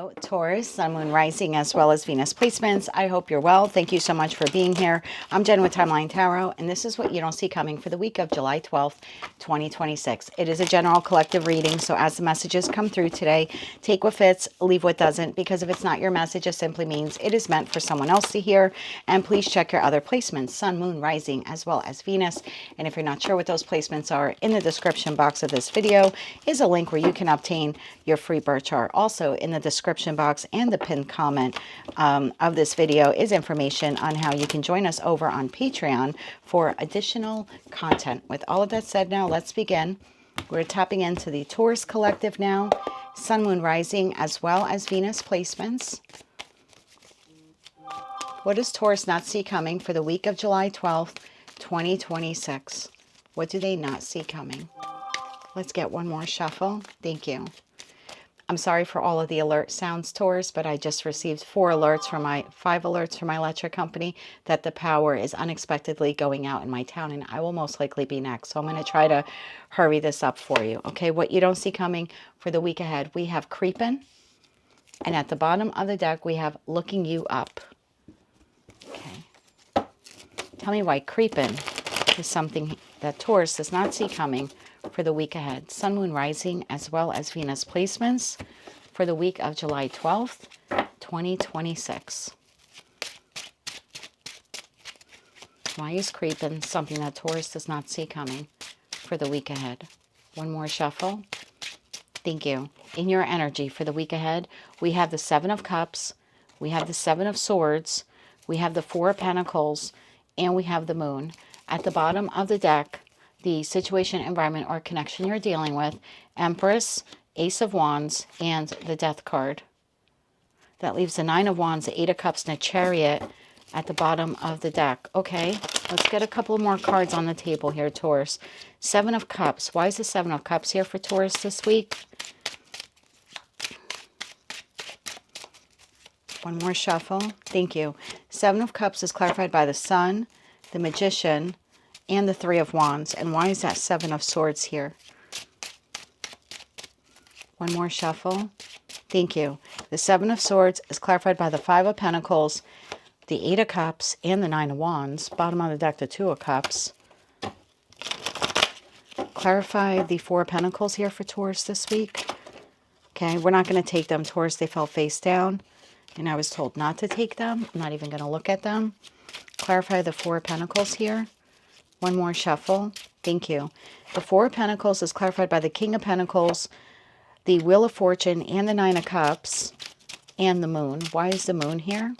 Hello, Taurus, Sun, Moon, Rising, as well as Venus placements. I hope you're well. Thank you so much for being here. I'm Jen with Timeline Tarot, and this is what you don't see coming for the week of July 12th, 2026. It is a general collective reading, so as the messages come through today, take what fits, leave what doesn't, because if it's not your message, it simply means it is meant for someone else to hear. And please check your other placements, Sun, Moon, Rising, as well as Venus. And if you're not sure what those placements are, in the description box of this video is a link where you can obtain your free birth chart. Also, in the description box and the pinned comment of this video is information on how you can join us over on Patreon for additional content. With all of that said, now let's begin. We're tapping into the Taurus collective now, Sun, Moon, Rising, as well as Venus placements. What does Taurus not see coming for the week of July 12th, 2026? What do they not see coming? Let's get one more shuffle. Thank you. I'm sorry for all of the alert sounds, Taurus, but I just received 5 alerts from my electric company that the power is unexpectedly going out in my town, and I will most likely be next. So I'm going to try to hurry this up for you. Okay, what you don't see coming for the week ahead, we have creeping, and at the bottom of the deck, we have looking you up. Okay. Tell me why creeping is something that Taurus does not see coming for the week ahead. Sun, Moon, Rising, as well as Venus placements for the week of July 12th, 2026. Why is creeping something that Taurus does not see coming for the week ahead? One more shuffle. Thank you. In your energy for the week ahead, we have the 7 of Cups, we have the 7 of Swords, we have the 4 of Pentacles, and we have the Moon. At the bottom of the deck, the situation, environment, or connection you're dealing with, Empress, Ace of Wands, and the Death card. That leaves the 9 of Wands, the 8 of Cups, and a Chariot at the bottom of the deck. Okay, let's get a couple more cards on the table here, Taurus. 7 of Cups. Why is the 7 of Cups here for Taurus this week? One more shuffle. Thank you. 7 of Cups is clarified by the Sun, the Magician, and the 3 of Wands. And why is that 7 of Swords here? One more shuffle. Thank you. The 7 of Swords is clarified by the 5 of Pentacles, the 8 of Cups, and the 9 of Wands. Bottom of the deck, the 2 of Cups. Clarify the 4 of Pentacles here for Taurus this week. Okay, we're not going to take them, Taurus. They fell face down, and I was told not to take them. I'm not even going to look at them. Clarify the 4 of Pentacles here. One more shuffle. Thank you. The 4 of Pentacles is clarified by the King of Pentacles, the Wheel of Fortune, and the 9 of Cups, and the Moon. Why is the Moon here?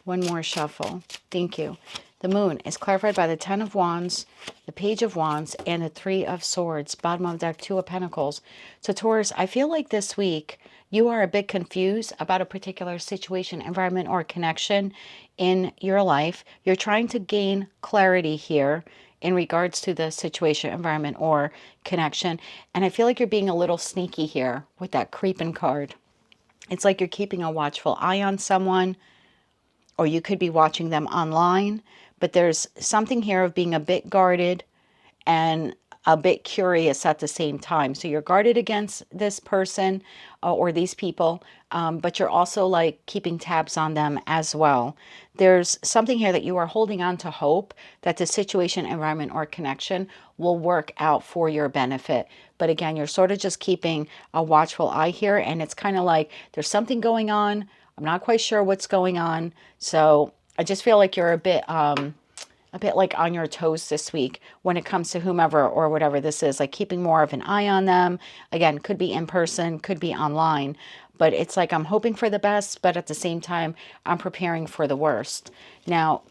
One more shuffle. Thank you. The Moon is clarified by the 10 of Wands, the Page of Wands, and the 3 of Swords. Bottom of the deck, 2 of Pentacles. So Taurus, I feel like this week you are a bit confused about a particular situation, environment, or connection in your life. You're trying to gain clarity here in regards to the situation, environment, or connection. And I feel like you're being a little sneaky here with that creeping card. It's like you're keeping a watchful eye on someone, or you could be watching them online. But there's something here of being a bit guarded and a bit curious at the same time. So you're guarded against this person or these people, but you're also like keeping tabs on them as well. There's something here that you are holding on to hope that the situation, environment, or connection will work out for your benefit. But again, you're sort of just keeping a watchful eye here, and it's kind of like there's something going on. I'm not quite sure what's going on. So I just feel like you're a bit like on your toes this week when it comes to whomever or whatever this is, like keeping more of an eye on them. Again, could be in person, could be online, but it's like I'm hoping for the best, but at the same time, I'm preparing for the worst. Now,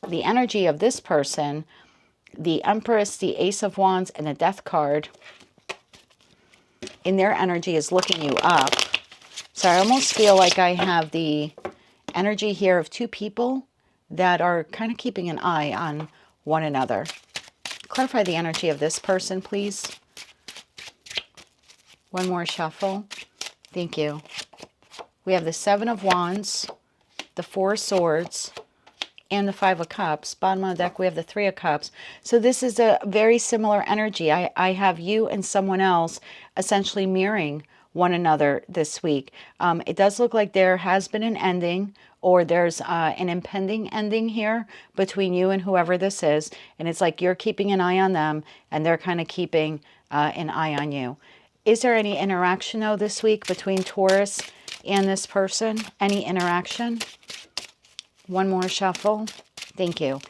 the energy of this person, the Empress, the Ace of Wands, and the Death card, in their energy is looking you up. So I almost feel like I have the energy here of 2 people that are kind of keeping an eye on one another. Clarify the energy of this person, please. One more shuffle. Thank you. We have the 7 of Wands, the 4 of Swords, and the 5 of Cups. Bottom of the deck, we have the 3 of Cups. So this is a very similar energy. I have you and someone else essentially mirroring one another this week. It does look like there has been an ending, or there's an impending ending here between you and whoever this is. And it's like you're keeping an eye on them and they're kind of keeping an eye on you. Is there any interaction though this week between Taurus and this person? Any interaction? One more shuffle. Thank you.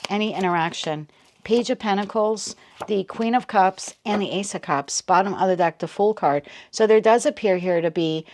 Any interaction? Page of Pentacles, the Queen of Cups, and the Ace of Cups. Bottom of the deck, the Fool card. So there does appear here to be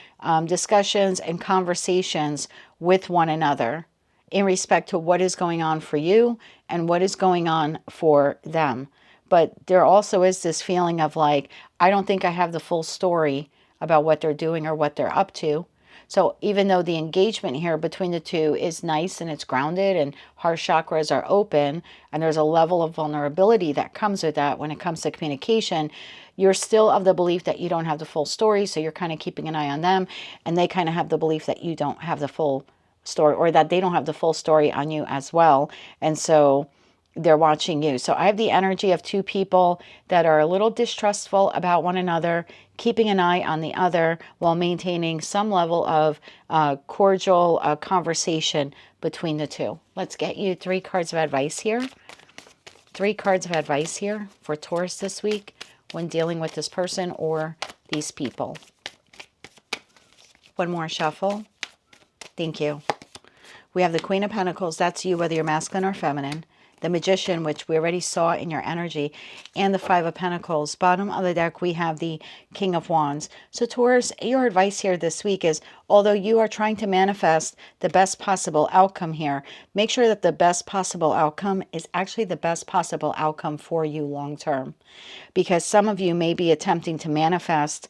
discussions and conversations with one another in respect to what is going on for you and what is going on for them. But there also is this feeling of like, I don't think I have the full story about what they're doing or what they're up to. So even though the engagement here between the two is nice and it's grounded and heart chakras are open and there's a level of vulnerability that comes with that when it comes to communication, you're still of the belief that you don't have the full story. So you're kind of keeping an eye on them, and they kind of have the belief that you don't have the full story, or that they don't have the full story on you as well. And so they're watching you. So I have the energy of two people that are a little distrustful about one another, keeping an eye on the other while maintaining some level of cordial conversation between the two. Let's get you 3 cards of advice here. 3 cards of advice here for Taurus this week when dealing with this person or these people. One more shuffle. Thank you. We have the Queen of Pentacles. That's you, whether you're masculine or feminine. The Magician, which we already saw in your energy, and the Five of Pentacles. Bottom of the deck, we have the King of Wands. So Taurus, your advice here this week is, although you are trying to manifest the best possible outcome here, make sure that the best possible outcome is actually the best possible outcome for you long term. Because some of you may be attempting to manifest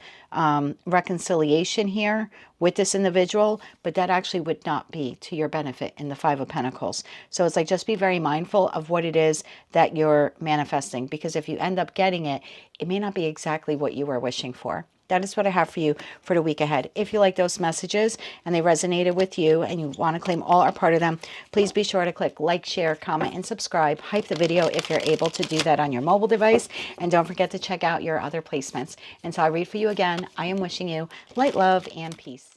reconciliation here with this individual, but that actually would not be to your benefit in the Five of Pentacles. So it's like, just be very mindful of what it is that you're manifesting, because if you end up getting it, it may not be exactly what you were wishing for. That is what I have for you for the week ahead. If you like those messages and they resonated with you and you want to claim all or part of them, please be sure to click like, share, comment, and subscribe. Hype the video if you're able to do that on your mobile device. And don't forget to check out your other placements. Until I read for you again, I am wishing you light, love, and peace.